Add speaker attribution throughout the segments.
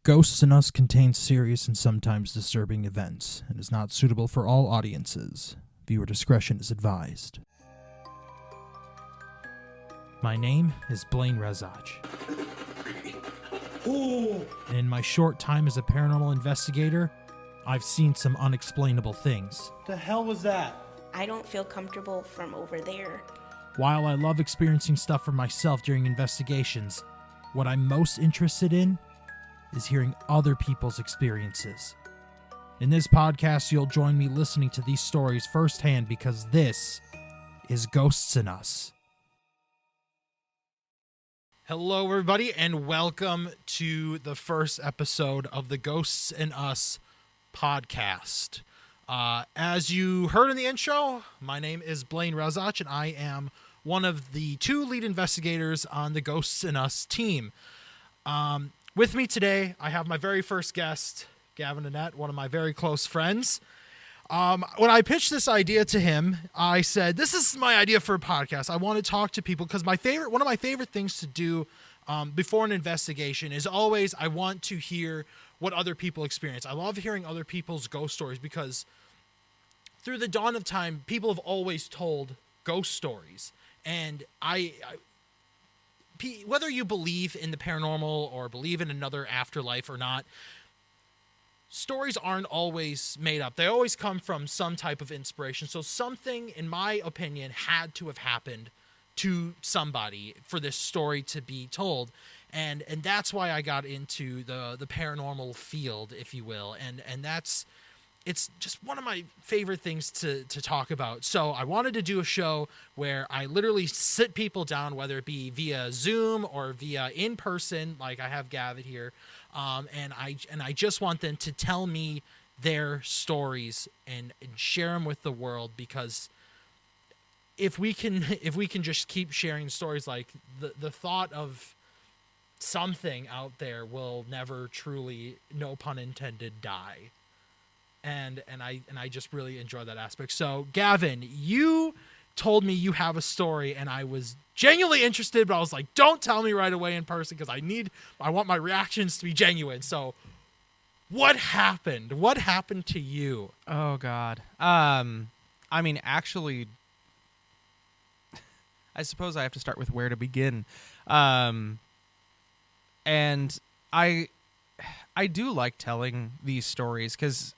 Speaker 1: Ghosts in Us contains serious and sometimes disturbing events and is not suitable for all audiences. Viewer discretion is advised. My name is Blaine Rezach. And in my short time as a paranormal investigator, I've seen some unexplainable things.
Speaker 2: The hell was that?
Speaker 3: I don't feel comfortable from over there.
Speaker 1: While I love experiencing stuff for myself during investigations, what I'm most interested in is hearing other people's experiences. In this podcast, you'll join me listening to these stories firsthand because this is Ghosts in Us. Hello, everybody, and welcome to the first episode of the Ghosts in Us podcast. As you heard in the intro, my name is Blaine Rezach, and I am one of the two lead investigators on the Ghosts in Us team. With me today, I have my very first guest, Gavin Annette, one of my very close friends. When I pitched this idea to him, I said, this is my idea for a podcast. I want to talk to people because one of my favorite things to do before an investigation is always I want to hear what other people experience. I love hearing other people's ghost stories because through the dawn of time, people have always told ghost stories. And whether you believe in the paranormal or believe in another afterlife or not, stories aren't always made up. They always come from some type of inspiration. So something, in my opinion, had to have happened to somebody for this story to be told. And that's why I got into the paranormal field, if you will. And it's just one of my favorite things to talk about. So I wanted to do a show where I literally sit people down, whether it be via Zoom or via in person, like I have Gavin here. And I just want them to tell me their stories and share them with the world, because if we can just keep sharing stories, like the thought of something out there will never truly, no pun intended, die. And I just really enjoy that aspect. So Gavin, you told me you have a story, and I was genuinely interested, but I was like, don't tell me right away in person because I want my reactions to be genuine. So what happened? What happened to you?
Speaker 2: Oh God. I mean, actually, I suppose I have to start with where to begin. And I do like telling these stories because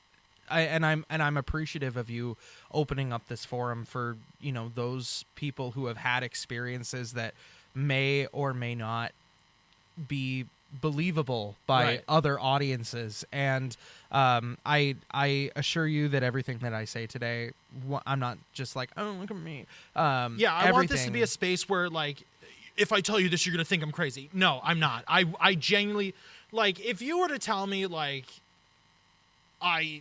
Speaker 2: I'm appreciative of you opening up this forum for, those people who have had experiences that may or may not be believable by other audiences. And I assure you that everything that I say today, I'm not just like, oh, look at me.
Speaker 1: I want this to be a space where, like, if I tell you this, you're going to think I'm crazy. No, I'm not. I genuinely, like, if you were to tell me, like, I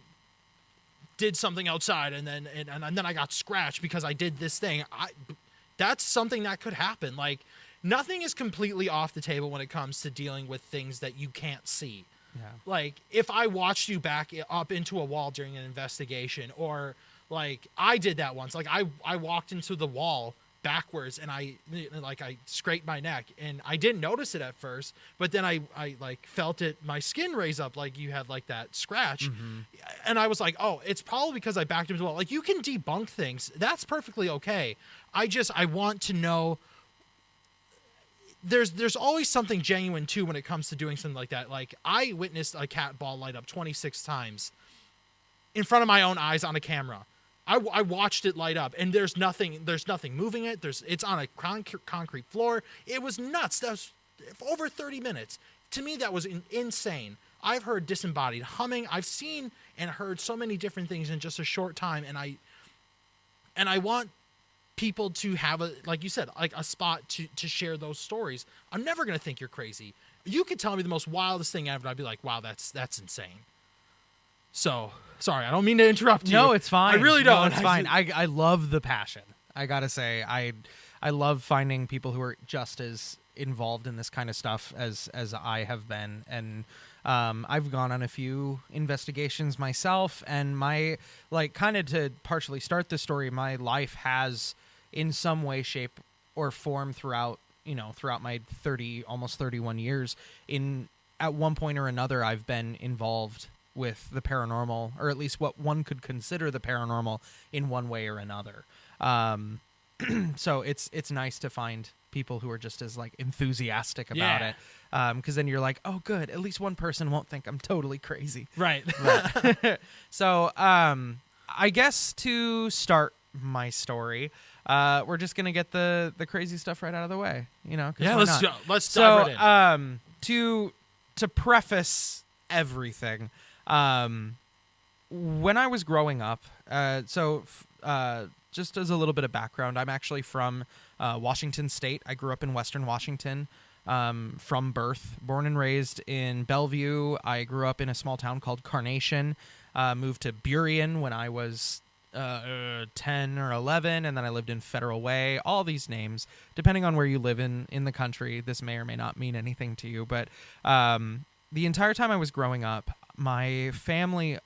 Speaker 1: did something outside and then I got scratched because I did this thing, that's something that could happen. Like, nothing is completely off the table when it comes to dealing with things that you can't see. Yeah. Like, if I watched you back up into a wall during an investigation, or like I did that once, like I walked into the wall backwards and I scraped my neck, and I didn't notice it at first, but then I like felt it, my skin raise up, like you had like that scratch. Mm-hmm. And I was like, oh, it's probably because I backed into the wall. Like, you can debunk things, that's perfectly okay. I want to know, there's always something genuine too when it comes to doing something like that. Like, I witnessed a cat ball light up 26 times in front of my own eyes on a camera. I watched it light up, and there's nothing moving it. It's on a concrete floor. It was nuts. That was over 30 minutes. To me, that was insane. I've heard disembodied humming. I've seen and heard so many different things in just a short time, and I want people to have like you said, like a spot to share those stories. I'm never gonna think you're crazy. You could tell me the most wildest thing ever, and I'd be like, wow, that's insane. So, sorry, I don't mean to interrupt you.
Speaker 2: No, it's fine.
Speaker 1: I really don't.
Speaker 2: No, it's fine. I love the passion. I gotta say, I love finding people who are just as involved in this kind of stuff as I have been. And I've gone on a few investigations myself, and kind of to partially start the story, my life has in some way, shape, or form throughout my almost 31 years at one point or another I've been involved with the paranormal, or at least what one could consider the paranormal in one way or another. So it's nice to find people who are just as like enthusiastic about
Speaker 1: Yeah.
Speaker 2: it, because then you're like, oh good, at least one person won't think I'm totally crazy.
Speaker 1: Right.
Speaker 2: So I guess to start my story, we're just gonna get the crazy stuff right out of the way, 'cause
Speaker 1: Yeah,
Speaker 2: why
Speaker 1: let's
Speaker 2: not?
Speaker 1: dive
Speaker 2: So
Speaker 1: right in.
Speaker 2: to preface everything, when I was growing up, just as a little bit of background, I'm actually from Washington State. I grew up in Western Washington from birth, born and raised in Bellevue. I grew up in a small town called Carnation, moved to Burien when I was 10 or 11, and then I lived in Federal Way. All these names, depending on where you live in the country, this may or may not mean anything to you, but the entire time I was growing up, my family,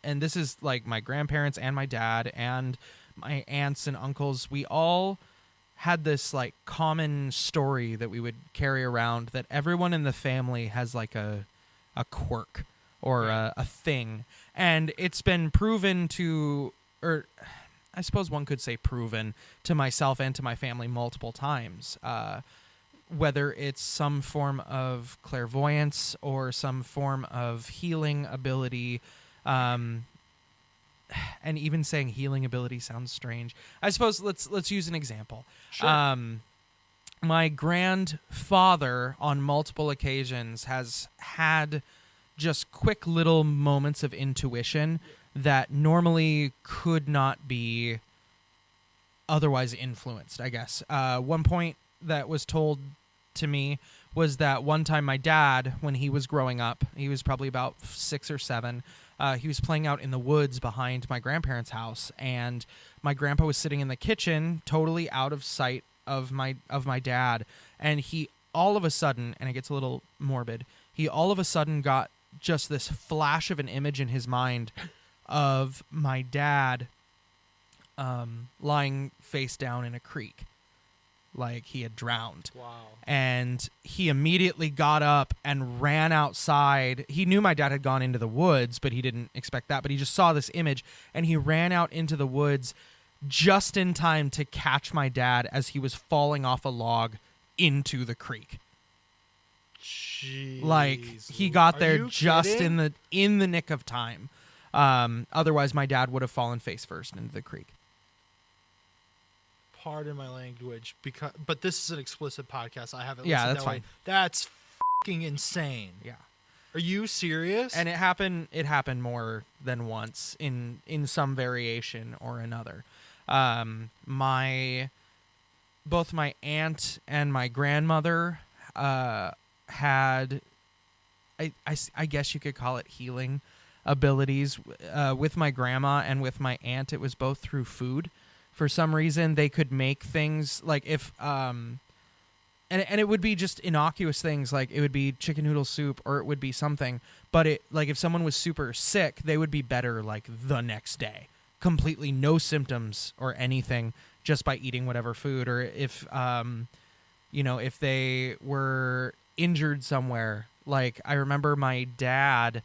Speaker 2: and this is like my grandparents and my dad and my aunts and uncles, we all had this like common story that we would carry around, that everyone in the family has like a quirk or a thing. And it's been proven to, or I suppose one could say proven to myself and to my family multiple times, whether it's some form of clairvoyance or some form of healing ability. And even saying healing ability sounds strange. I suppose let's use an example.
Speaker 1: Sure.
Speaker 2: My grandfather on multiple occasions has had just quick little moments of intuition that normally could not be otherwise influenced, I guess. One point that was told to me was that one time my dad, when he was growing up, he was probably about 6 or 7, he was playing out in the woods behind my grandparents' house, and my grandpa was sitting in the kitchen, totally out of sight of my dad, and he all of a sudden, and it gets a little morbid, he all of a sudden got just this flash of an image in his mind of my dad lying face down in a creek, like he had drowned.
Speaker 1: Wow.
Speaker 2: And he immediately got up and ran outside. He knew my dad had gone into the woods, but he didn't expect that. But he just saw this image, and he ran out into the woods just in time to catch my dad as he was falling off a log into the creek.
Speaker 1: Jeez.
Speaker 2: Like, he got
Speaker 1: Are
Speaker 2: there
Speaker 1: you
Speaker 2: just
Speaker 1: kidding?
Speaker 2: in the nick of time. Otherwise, my dad would have fallen face first into the creek.
Speaker 1: Pardon my language, but this is an explicit podcast. I haven't.
Speaker 2: Yeah,
Speaker 1: listened
Speaker 2: that's
Speaker 1: that way.
Speaker 2: fine.
Speaker 1: That's fucking insane.
Speaker 2: Yeah.
Speaker 1: Are you serious?
Speaker 2: And it happened more than once in some variation or another. Both my aunt and my grandmother had, I guess you could call it healing abilities. With my grandma and with my aunt, it was both through food. For some reason, they could make things like if and it would be just innocuous things, like it would be chicken noodle soup or it would be something, but it, like, if someone was super sick, they would be better like the next day, completely no symptoms or anything, just by eating whatever food. Or if if they were injured somewhere, like I remember my dad,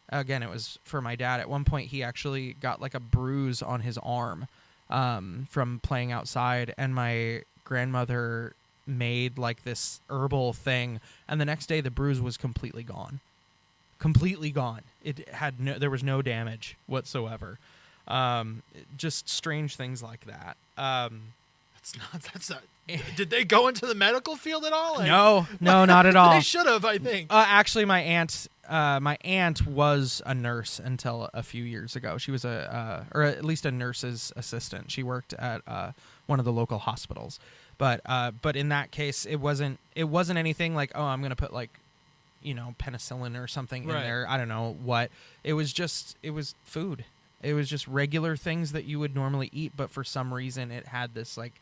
Speaker 2: again, it was for my dad, at one point he actually got like a bruise on his arm from playing outside, and my grandmother made like this herbal thing, and the next day the bruise was completely gone. It had there was no damage whatsoever. Just strange things like that.
Speaker 1: That's not. Did they go into the medical field at all?
Speaker 2: No, not at all.
Speaker 1: They should have, I think.
Speaker 2: Actually, my aunt was a nurse until a few years ago. She was or at least a nurse's assistant. She worked at one of the local hospitals. But in that case, it wasn't anything like, oh, I'm gonna put like, penicillin or something in there. I don't know what. It was food. It was just regular things that you would normally eat, but for some reason it had this like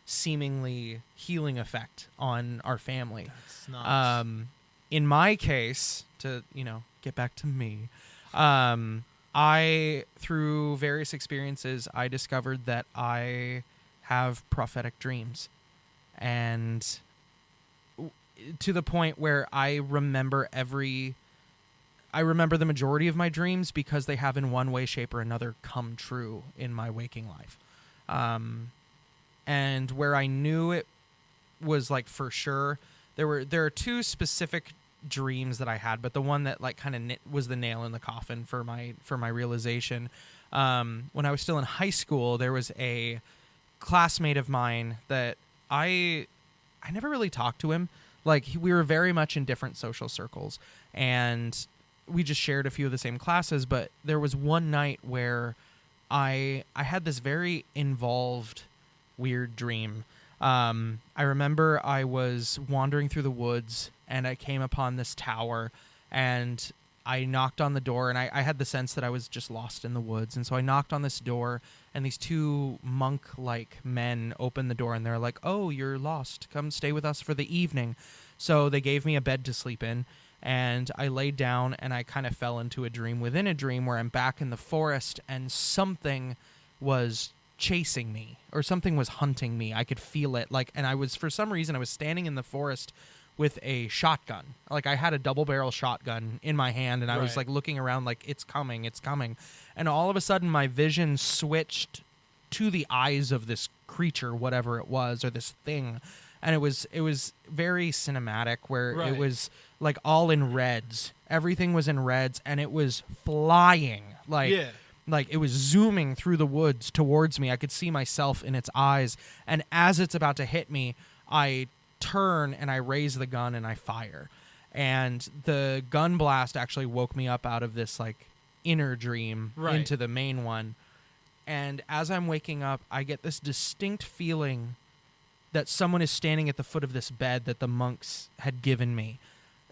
Speaker 2: seemingly healing effect on our family.
Speaker 1: That's nuts.
Speaker 2: In my case, to get back to me, I, through various experiences, I discovered that I have prophetic dreams, and to the point where I remember the majority of my dreams because they have in one way, shape, or another come true in my waking life. And where I knew it was like for sure, there are two specific dreams that I had, but the one that like kind of was the nail in the coffin for my realization. When I was still in high school, there was a classmate of mine that I never really talked to him. Like we were very much in different social circles, and we just shared a few of the same classes. But there was one night where I had this very involved, weird dream. I remember I was wandering through the woods and I came upon this tower, and I knocked on the door, and I had the sense that I was just lost in the woods. And so I knocked on this door, and these two monk-like men opened the door, and they're like, "Oh, you're lost. Come stay with us for the evening." So they gave me a bed to sleep in, and I laid down, and I kind of fell into a dream within a dream where I'm back in the forest, and something was chasing me, or something was hunting me. I could feel it. Like, and I was, for some reason, I was standing in the forest with a shotgun. Like I had a double barrel shotgun in my hand, and I was like looking around like, it's coming. And all of a sudden my vision switched to the eyes of this creature, whatever it was, or this thing. And it was very cinematic, where it was like all in reds. Everything was in reds, and it was flying. Like it was zooming through the woods towards me. I could see myself in its eyes. And as it's about to hit me, I turn and I raise the gun and I fire. And the gun blast actually woke me up out of this like inner dream into the main one. And as I'm waking up, I get this distinct feeling that someone is standing at the foot of this bed that the monks had given me.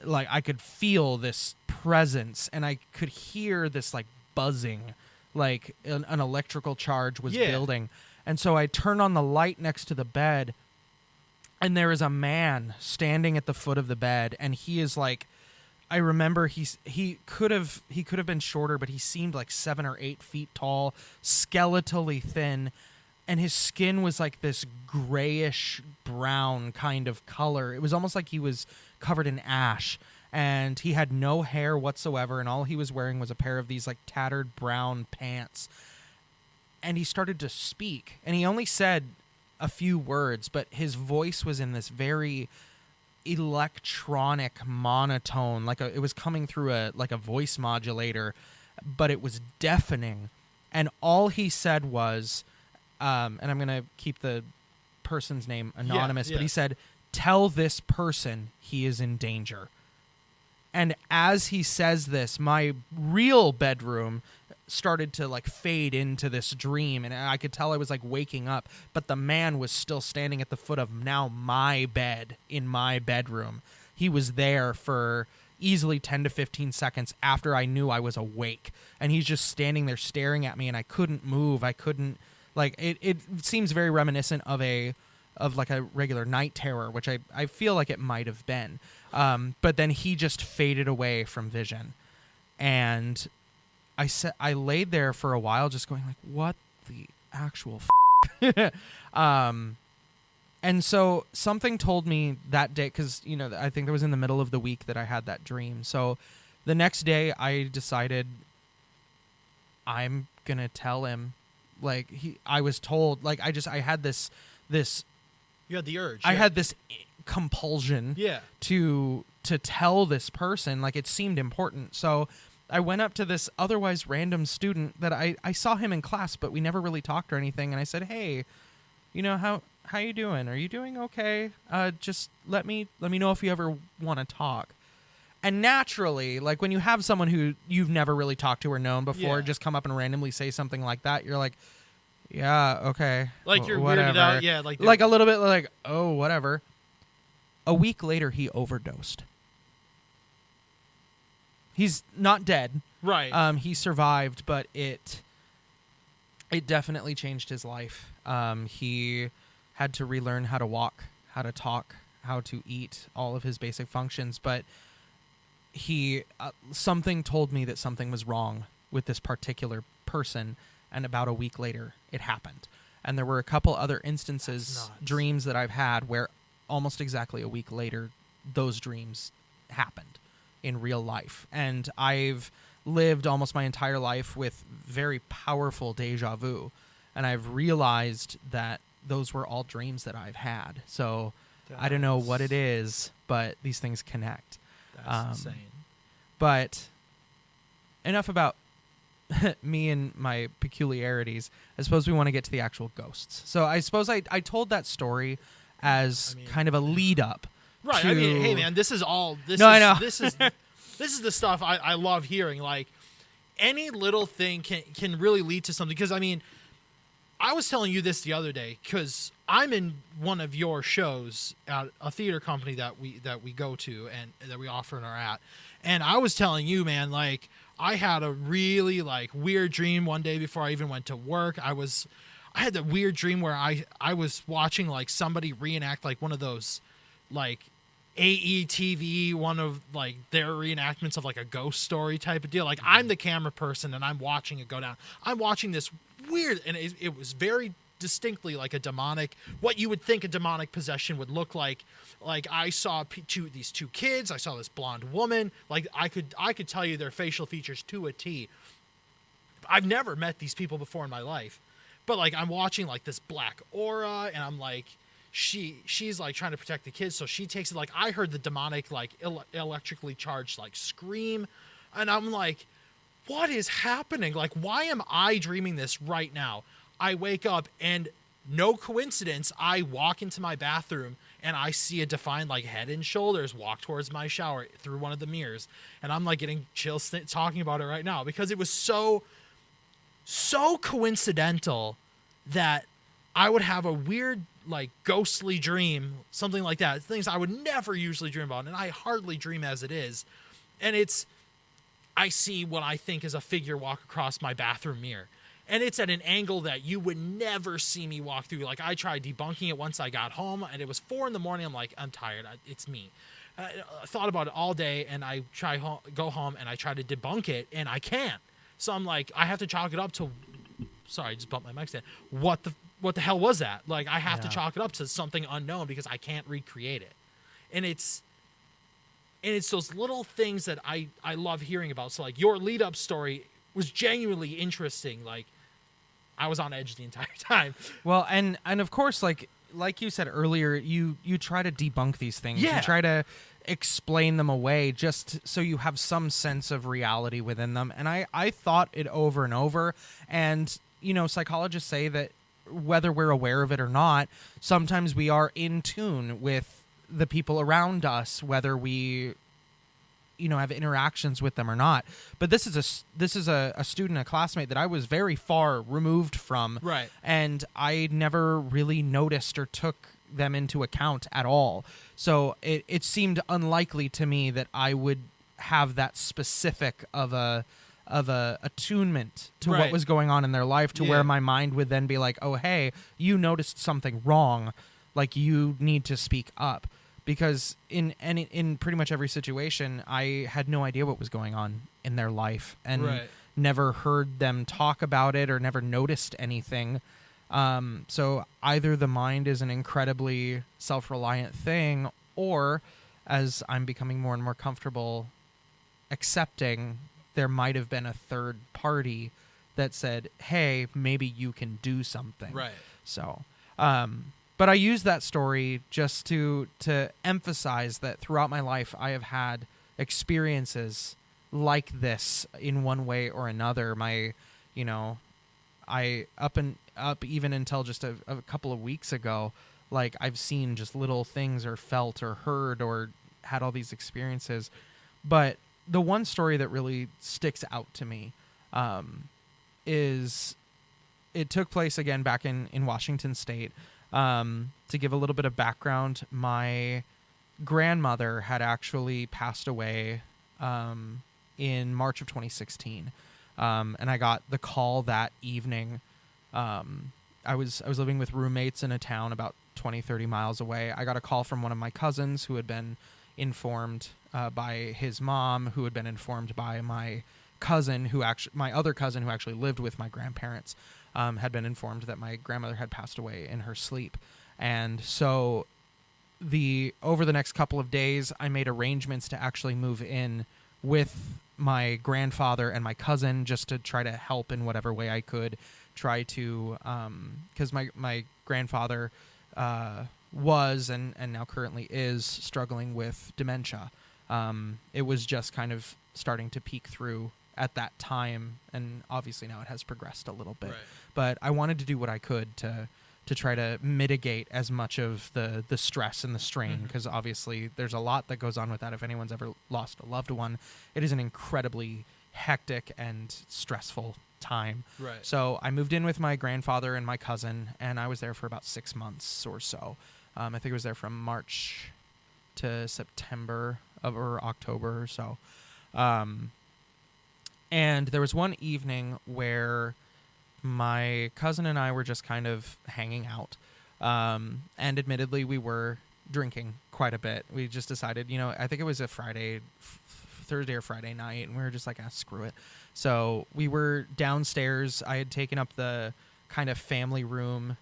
Speaker 2: Like I could feel this presence, and I could hear this like buzzing, like an electrical charge was building. And so I turn on the light next to the bed, and there is a man standing at the foot of the bed, and he is like, I remember he could have been shorter, but he seemed like 7 or 8 feet tall, skeletally thin, and his skin was like this grayish brown kind of color. It was almost like he was covered in ash, and he had no hair whatsoever, and all he was wearing was a pair of these like tattered brown pants. And he started to speak, and he only said a few words, but his voice was in this very electronic monotone, like it was coming through a voice modulator, but it was deafening. And all he said was, and I'm gonna keep the person's name anonymous, but he said, "Tell this person he is in danger." And as he says this, my real bedroom started to like fade into this dream, and I could tell I was like waking up, but the man was still standing at the foot of now my bed in my bedroom. He was there for easily 10 to 15 seconds after I knew I was awake, and he's just standing there staring at me, and I couldn't move. I couldn't, like, it seems very reminiscent of like a regular night terror, which I feel like it might have been. But then he just faded away from vision. And I laid there for a while just going like, what the actual and so something told me that day, because, you know, I think it was in the middle of the week that I had that dream. So the next day I decided I'm going to tell him. Like, I was told, like, I had this.
Speaker 1: You had the urge.
Speaker 2: I had this compulsion to tell this person, like it seemed important. So I went up to this otherwise random student that I saw him in class, but we never really talked or anything. And I said, "Hey, you know, how you doing? Are you doing okay? Just let me know if you ever want to talk." And naturally, like when you have someone who you've never really talked to or known before just come up and randomly say something like that, you're like, yeah, okay.
Speaker 1: Like you're
Speaker 2: whatever.
Speaker 1: weirded out,
Speaker 2: like a little bit like, oh, whatever. A week later, he overdosed. He's not dead.
Speaker 1: Right.
Speaker 2: He survived, but it definitely changed his life. He had to relearn how to walk, how to talk, how to eat, all of his basic functions. But he something told me that something was wrong with this particular person, and about a week later, it happened. And there were a couple other instances, dreams that I've had where almost exactly a week later, those dreams happened in real life. And I've lived almost my entire life with very powerful deja vu, and I've realized that those were all dreams that I've had. So I don't know what it is, but these things connect.
Speaker 1: That's insane.
Speaker 2: But enough about me and my peculiarities. I suppose we want to get to the actual ghosts. So I suppose I told that story as kind of a lead up.
Speaker 1: Right.
Speaker 2: To...
Speaker 1: I mean, hey man, this is all.
Speaker 2: I know.
Speaker 1: This is the stuff I love hearing. Like any little thing can really lead to something. Because I mean, I was telling you this the other day because I'm in one of your shows at a theater company that we go to and that we offer and are at. And I was telling you, man, like I had a really like weird dream one day before I even went to work. I had that weird dream where I was watching like somebody reenact like one of those like AETV, one of like their reenactments of like a ghost story type of deal. Like I'm the camera person and I'm watching it go down. I'm watching this weird, and it was very distinctly like a demonic, what you would think a demonic possession would look like. Like I saw these two kids, I saw this blonde woman. Like I could tell you their facial features to a T. I've never met these people before in my life, but like I'm watching like this black aura, and I'm like, she's like trying to protect the kids, so she takes it. Like I heard the demonic like electrically charged like scream, and I'm like, what is happening? Like why am I dreaming this right now? I wake up and no coincidence, I walk into my bathroom and I see a defined like head and shoulders walk towards my shower through one of the mirrors, and I'm like getting chills talking about it right now because it was so coincidental that I would have a weird like ghostly dream, something like that, things I would never usually dream about, and I hardly dream as it is. And I see what I think is a figure walk across my bathroom mirror, and it's at an angle that you would never see me walk through. Like I tried debunking it once I got home, and it was 4 a.m. I'm like, I'm tired, it's me. I thought about it all day, and I go home and I try to debunk it, and I can't. So I'm like, I have to chalk it up to, sorry, I just bumped my mic stand. What the hell was that? Like, I have to chalk it up to something unknown because I can't recreate it. And it's those little things that I love hearing about. So, like, your lead-up story was genuinely interesting. Like, I was on edge the entire time.
Speaker 2: Well, and of course, like you said earlier, you try to debunk these things.
Speaker 1: Yeah.
Speaker 2: You try to explain them away just so you have some sense of reality within them. And I thought it over and over. And, you know, psychologists say that whether we're aware of it or not, sometimes we are in tune with the people around us, whether we, you know, have interactions with them or not. But this is a student, a classmate that I was very far removed from.
Speaker 1: Right.
Speaker 2: And I never really noticed or took them into account at all. So it seemed unlikely to me that I would have that specific of a attunement to what was going on in their life, to where my mind would then be like, oh, hey, you noticed something wrong, like you need to speak up. Because in pretty much every situation, I had no idea what was going on in their life, and never heard them talk about it or never noticed anything. So either the mind is an incredibly self-reliant thing, or, as I'm becoming more and more comfortable accepting, there might have been a third party that said, hey, maybe you can do something.
Speaker 1: Right.
Speaker 2: So, but I use that story just to emphasize that throughout my life, I have had experiences like this in one way or another. Up even until just a couple of weeks ago, like I've seen just little things or felt or heard or had all these experiences. But the one story that really sticks out to me is it took place again back in Washington State. To give a little bit of background, my grandmother had actually passed away in March of 2016. And I got the call that evening. I was living with roommates in a town about 20-30 miles away. I got a call from one of my cousins who had been informed by his mom, who had been informed by my other cousin who actually lived with my grandparents, had been informed that my grandmother had passed away in her sleep. And so over the next couple of days, I made arrangements to actually move in with my grandfather and my cousin, just to try to help in whatever way I could. Try to, because my grandfather was and now currently is struggling with dementia. It was just kind of starting to peek through at that time, and obviously now it has progressed a little bit.
Speaker 1: Right.
Speaker 2: But I wanted to do what I could to try to mitigate as much of the stress and the strain, because obviously there's a lot that goes on with that. If anyone's ever lost a loved one, it is an incredibly hectic and stressful time.
Speaker 1: Right.
Speaker 2: So I moved in with my grandfather and my cousin, and I was there for about 6 months or so. I think I was there from March to September or October or so. And there was one evening where my cousin and I were just kind of hanging out. And admittedly, we were drinking quite a bit. We just decided, I think it was a Thursday or Friday night, and we were just like, screw it. So we were downstairs. I had taken up the kind of family room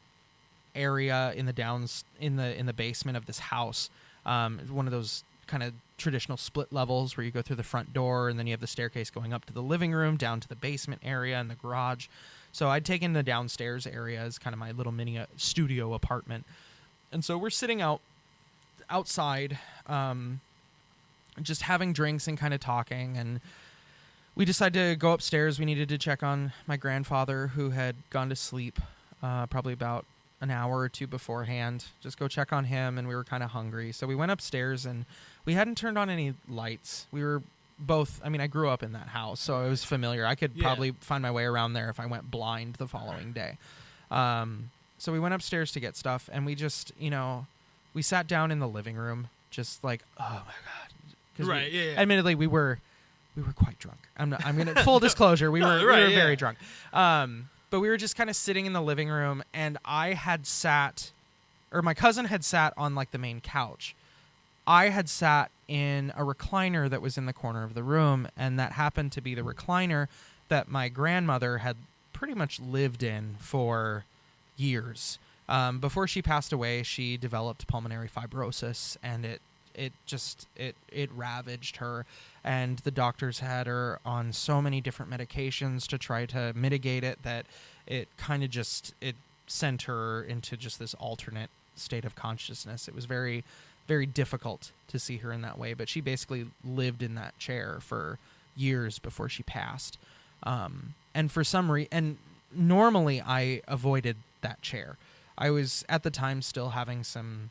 Speaker 2: area in the basement of this house. One of those kind of traditional split levels where you go through the front door and then you have the staircase going up to the living room, down to the basement area and the garage. So I'd taken the downstairs area as kind of my little mini studio apartment. And so we're sitting outside, just having drinks and kind of talking. And we decided to go upstairs. We needed to check on my grandfather, who had gone to sleep probably about an hour or two beforehand. Just go check on him, and we were kind of hungry. So we went upstairs, and we hadn't turned on any lights. We were both, I grew up in that house, so I was familiar. I could probably find my way around there if I went blind the following day. So we went upstairs to get stuff, and we just, we sat down in the living room, just like, oh my God.
Speaker 1: Right,
Speaker 2: Admittedly, we were quite drunk. I'm gonna full disclosure, we were very drunk. But we were just kind of sitting in the living room, and my cousin had sat on like the main couch. I had sat in a recliner that was in the corner of the room, and that happened to be the recliner that my grandmother had pretty much lived in for years. Before she passed away, she developed pulmonary fibrosis, and it ravaged her, and the doctors had her on so many different medications to try to mitigate it that it kind of it sent her into just this alternate state of consciousness. It was very, very difficult to see her in that way, but she basically lived in that chair for years before she passed. And for some reason, and normally I avoided that chair. I was at the time still having some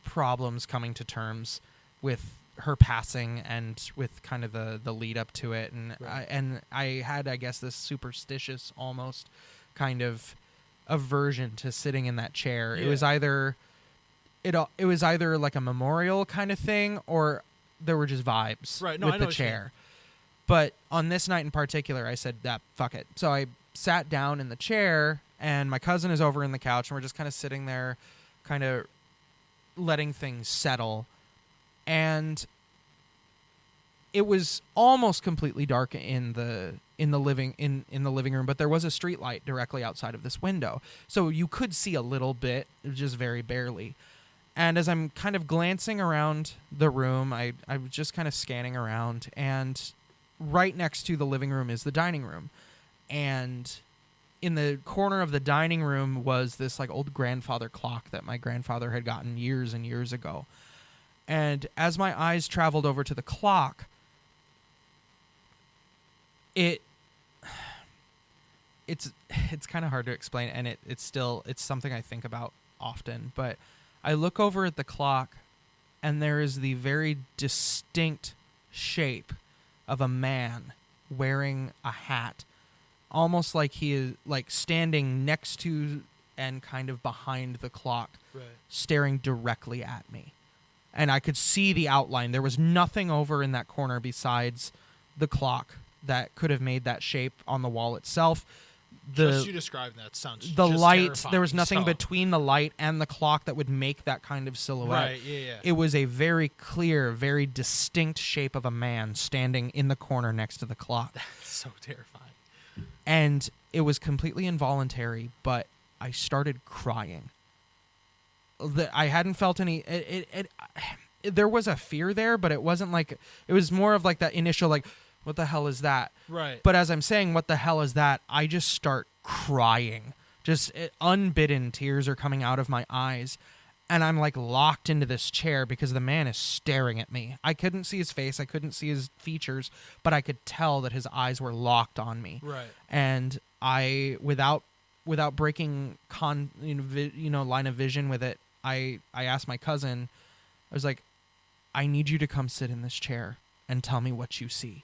Speaker 2: problems coming to terms with her passing and with kind of the lead up to it, and
Speaker 1: right.
Speaker 2: I had, I guess, this superstitious almost kind of aversion to sitting in that chair. It was either like a memorial kind of thing, or there were just vibes with the chair. But on this night in particular, I said, fuck it. So I sat down in the chair, and my cousin is over in the couch, and we're just kind of sitting there, kind of letting things settle. And it was almost completely dark in the living room, but there was a street light directly outside of this window, so you could see a little bit, just very barely. And as I'm kind of glancing around the room, I was just kind of scanning around, and right next to the living room is the dining room, and in the corner of the dining room was this like old grandfather clock that my grandfather had gotten years and years ago. And as my eyes traveled over to the clock, it's kind of hard to explain, and it's something I think about often. But I look over at the clock, and there is the very distinct shape of a man wearing a hat, almost like he is like standing next to and kind of behind the clock,
Speaker 1: right,
Speaker 2: staring directly at me. And I could see the outline. There was nothing over in that corner besides the clock that could have made that shape on the wall itself.
Speaker 1: Just you describing that sounds
Speaker 2: the
Speaker 1: just
Speaker 2: light.
Speaker 1: terrifying.
Speaker 2: There was nothing
Speaker 1: So-
Speaker 2: between the light and the clock that would make that kind of silhouette.
Speaker 1: Right, yeah.
Speaker 2: It was a very clear, very distinct shape of a man standing in the corner next to the clock.
Speaker 1: That's so terrifying.
Speaker 2: And it was completely involuntary, but I started crying. I hadn't felt any. There was a fear there, but it wasn't like, it was more of like that initial like, what the hell is that?
Speaker 1: Right.
Speaker 2: But as I'm saying, what the hell is that? I just start crying. Just unbidden tears are coming out of my eyes. And I'm like locked into this chair because the man is staring at me. I couldn't see his face. I couldn't see his features, but I could tell that his eyes were locked on me.
Speaker 1: Right.
Speaker 2: And I, without breaking line of vision with it, I asked my cousin, I was like, I need you to come sit in this chair and tell me what you see.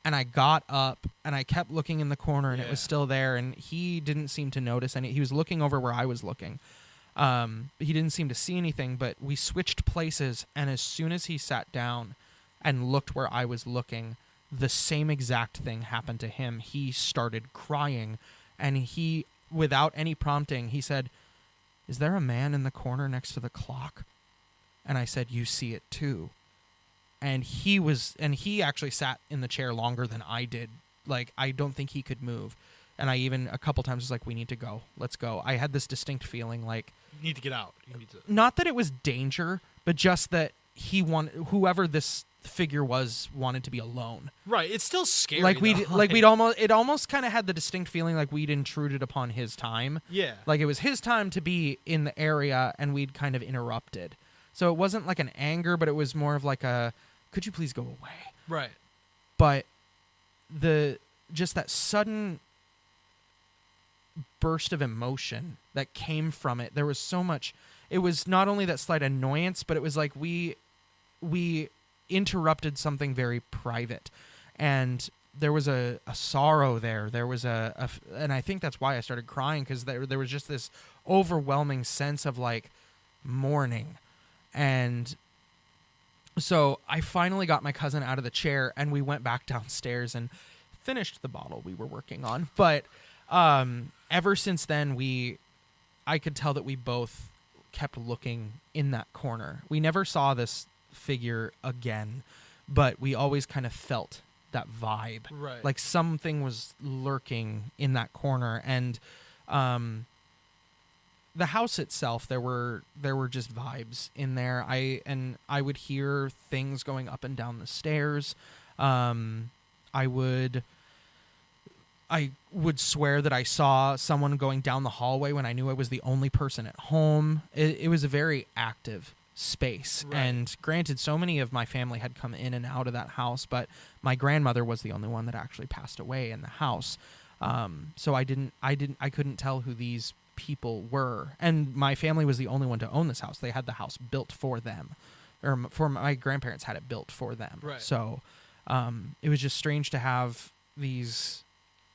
Speaker 2: And I got up and I kept looking in the corner and it was still there. And he didn't seem to notice any. He was looking over where I was looking. He didn't seem to see anything, but we switched places. And as soon as he sat down and looked where I was looking, the same exact thing happened to him. He started crying, and he, without any prompting, he said, "Is there a man in the corner next to the clock?" And I said, "You see it too." And he actually sat in the chair longer than I did. Like, I don't think he could move. And I even a couple times was like, "We need to go. Let's go." I had this distinct feeling like,
Speaker 1: You need to get out. You need to.
Speaker 2: not that it was danger, but just that whoever this figure was wanted to be alone.
Speaker 1: Right. It's still scary.
Speaker 2: Like
Speaker 1: though.
Speaker 2: it almost kind of had the distinct feeling like we'd intruded upon his time.
Speaker 1: Yeah.
Speaker 2: Like it was his time to be in the area and we'd kind of interrupted. So it wasn't like an anger, but it was more of like a, could you please go away?
Speaker 1: Right.
Speaker 2: But just that sudden burst of emotion that came from it, there was so much. It was not only that slight annoyance, but it was like we interrupted something very private, and there was a sorrow there. There was and I think that's why I started crying, because there was just this overwhelming sense of like mourning. And so I finally got my cousin out of the chair and we went back downstairs and finished the bottle we were working on. But ever since then, I could tell that we both kept looking in that corner. We never saw this figure again, but we always kind of felt that vibe.
Speaker 1: Right.
Speaker 2: Like something was lurking in that corner. And the house itself, there were just vibes in there. I would hear things going up and down the stairs. I would swear that I saw someone going down the hallway when I knew I was the only person at home. It was a very active space.
Speaker 1: Right.
Speaker 2: And granted, so many of my family had come in and out of that house, but my grandmother was the only one that actually passed away in the house. So I couldn't tell who these people were. And my family was the only one to own this house. They had the house built for them, or for my grandparents had it built for them.
Speaker 1: Right.
Speaker 2: So it was just strange to have these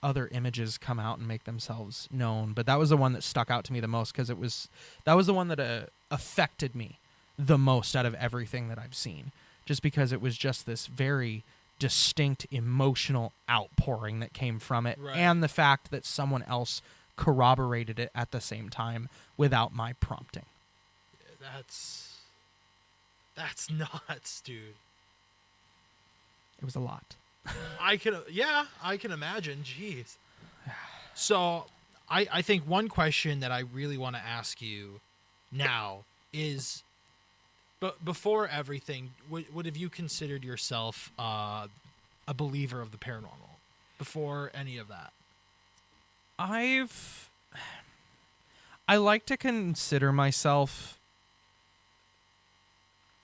Speaker 2: other images come out and make themselves known. But that was the one that stuck out to me the most, because that was the one that affected me the most out of everything that I've seen, just because it was just this very distinct emotional outpouring that came from it.
Speaker 1: Right.
Speaker 2: And the fact that someone else corroborated it at the same time without my prompting.
Speaker 1: That's nuts, dude.
Speaker 2: It was a lot.
Speaker 1: I can imagine. Jeez. So I think one question that I really want to ask you now is, but before everything, would have you considered yourself a believer of the paranormal before any of that?
Speaker 2: I like to consider myself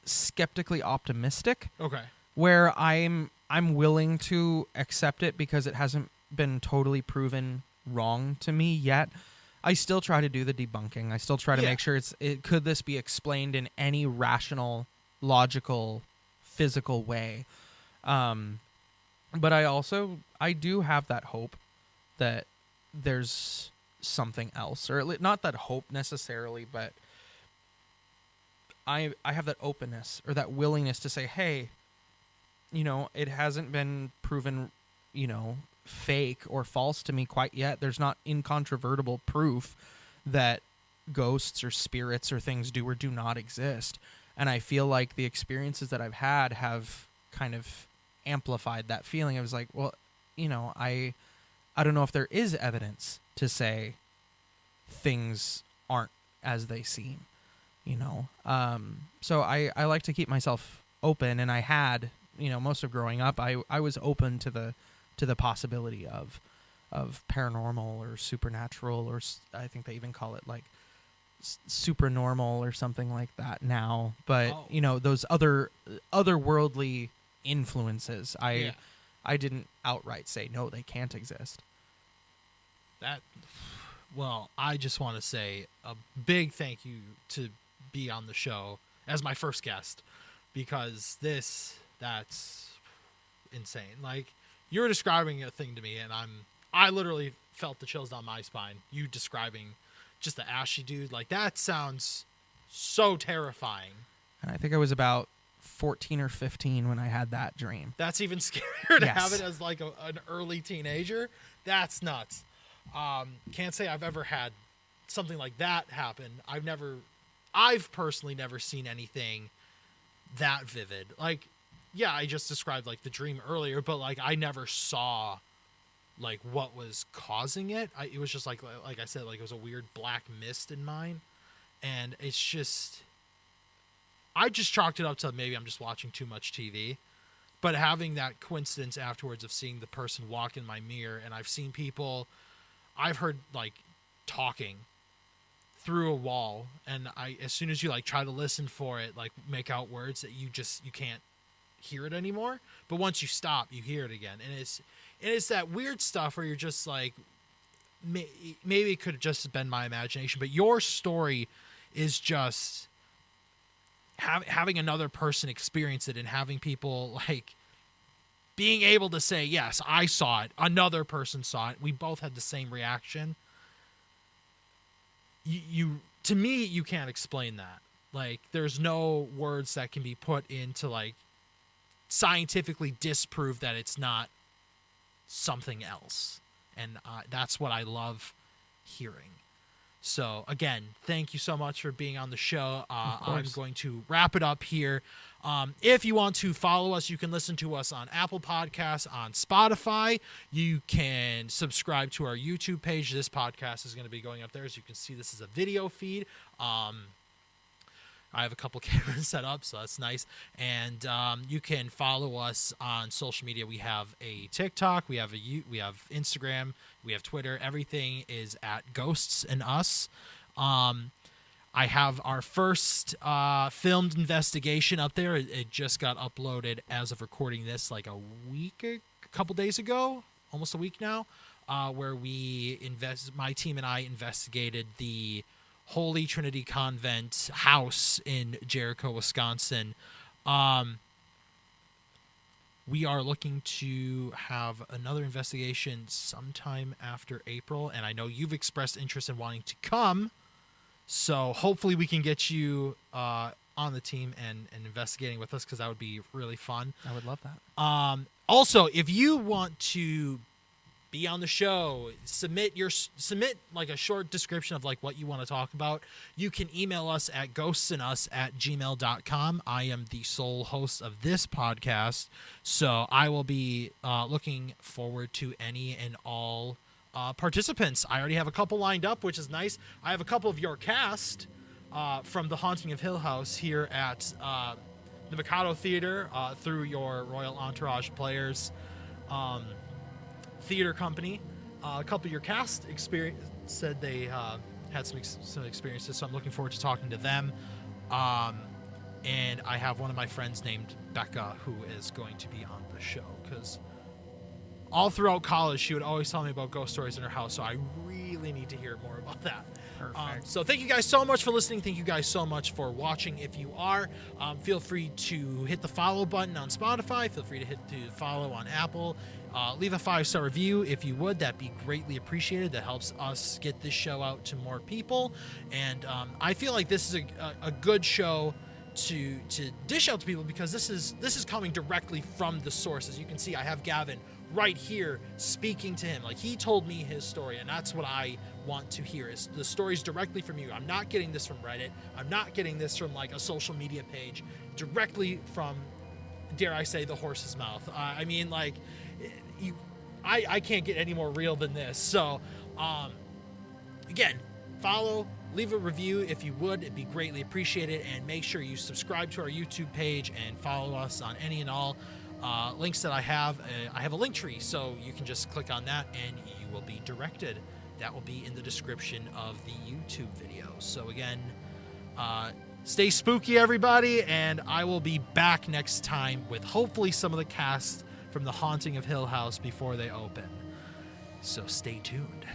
Speaker 2: skeptically optimistic.
Speaker 1: Okay.
Speaker 2: Where I'm willing to accept it because it hasn't been totally proven wrong to me yet. I still try to do the debunking. I still try to make sure could this be explained in any rational, logical, physical way. But I do have that hope that there's something else, or not that hope necessarily, but I have that openness or that willingness to say, hey, it hasn't been proven, fake or false to me quite yet. There's not incontrovertible proof that ghosts or spirits or things do or do not exist. And I feel like the experiences that I've had have kind of amplified that feeling. I was like, well, I don't know if there is evidence to say things aren't as they seem. you know. So I like to keep myself open, and I had, you know, most of growing up, I was open to the possibility of paranormal or supernatural, or I think they even call it like supernormal or something like that now. But you know, those otherworldly influences, I didn't outright say no, they can't exist.
Speaker 1: Well, I just want to say a big thank you to be on the show as my first guest, because that's insane. Like, you're describing a thing to me, and I literally felt the chills down my spine. You describing just the ashy dude, like, that sounds so terrifying.
Speaker 2: And I think I was about 14 or 15 when I had that dream.
Speaker 1: That's even scarier to
Speaker 2: Yes.
Speaker 1: have it as like an early teenager. That's nuts. Can't say I've ever had something like that happen. I've personally never seen anything that vivid. Like, yeah, I just described like the dream earlier, but like I never saw like what was causing it. It was just like I said, like it was a weird black mist in mine, and it's just, I just chalked it up to maybe I'm just watching too much TV. But having that coincidence afterwards of seeing the person walk in my mirror, and I've seen people, I've heard like talking through a wall, and as soon as you like try to listen for it, like make out words that you can't hear it anymore. But once you stop, you hear it again, and it's that weird stuff where you're just like, maybe it could have just been my imagination, but your story is just having another person experience it, and having people like being able to say, yes, I saw it, another person saw it, we both had the same reaction. You to me, you can't explain that. Like, there's no words that can be put into like scientifically disprove that it's not something else. And that's what I love hearing. So again, thank you so much for being on the show. I'm going to wrap it up here. If you want to follow us, you can listen to us on Apple Podcasts, on Spotify. You can subscribe to our YouTube page. This podcast is going to be going up there. As you can see, this is a video feed. I have a couple cameras set up, so that's nice. And you can follow us on social media. We have a TikTok, we have Instagram, we have Twitter. Everything is at Ghosts and Us. I have our first filmed investigation up there. It just got uploaded as of recording this like a couple days ago, almost a week now, where my team and I investigated the Holy Trinity Convent house in Jericho, Wisconsin. We are looking to have another investigation sometime after April, and I know you've expressed interest in wanting to come, so hopefully we can get you on the team and investigating with us, because that would be really fun.
Speaker 2: I would love that.
Speaker 1: Also, if you want to be on the show, submit like a short description of like what you want to talk about, you can email us at ghostsandus@gmail.com. I am the sole host of this podcast, so I will be looking forward to any and all participants. I already have a couple lined up, which is nice. I have a couple of your cast from The Haunting of Hill House here at the Mikado Theater through your Royal Entourage Players theater company. A couple of your cast said they had some experiences, so I'm looking forward to talking to them. And I have one of my friends named Becca who is going to be on the show, because all throughout college she would always tell me about ghost stories in her house, so I really need to hear more about that.
Speaker 2: Perfect.
Speaker 1: So thank you guys so much for listening. Thank you guys so much for watching. If you are, feel free to hit the follow button on Spotify. Feel free to hit the follow on Apple. Leave a 5-star review if you would. That'd be greatly appreciated. That helps us get this show out to more people. And I feel like this is a good show to dish out to people, because this is coming directly from the source. As you can see, I have Gavin right here speaking to him. Like, he told me his story, and that's what I want to hear, is the stories directly from you. I'm not getting this from Reddit. I'm not getting this from like a social media page. Directly from, dare I say, the horse's mouth. I mean, like, I can't get any more real than this. So again, follow, leave a review if you would. It'd be greatly appreciated. And make sure you subscribe to our YouTube page and follow us on any and all links that I have. I have a link tree, so you can just click on that and you will be directed. That will be in the description of the YouTube video. So again, stay spooky, everybody, and I will be back next time with hopefully some of the cast from The Haunting of Hill House before they open. So stay tuned.